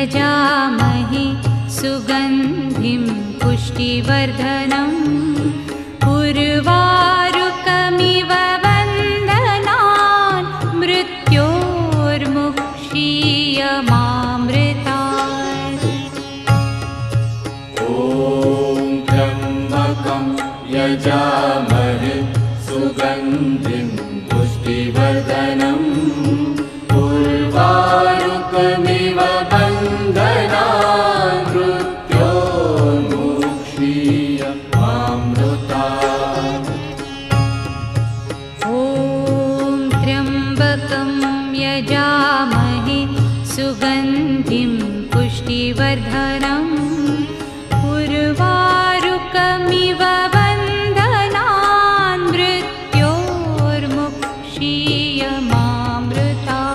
यजामहे सुगन्धिं पुष्टिवर्धनम् उर्वारुकमिव वन्दनान् मृत्योर्मुक्षीयमामृतात्। ॐ त्र्यम्बकं यजामहे सुगन्धिं पुष्टिवर्धनम् उर्वारुकमिव वन्दनान् मृत्योर्मुक्षीयमामृतात्। ॐ त्र्यम्बकं यजामहे सुगन्धिं पुष्टिवर्धनम् उर्वारुकमिव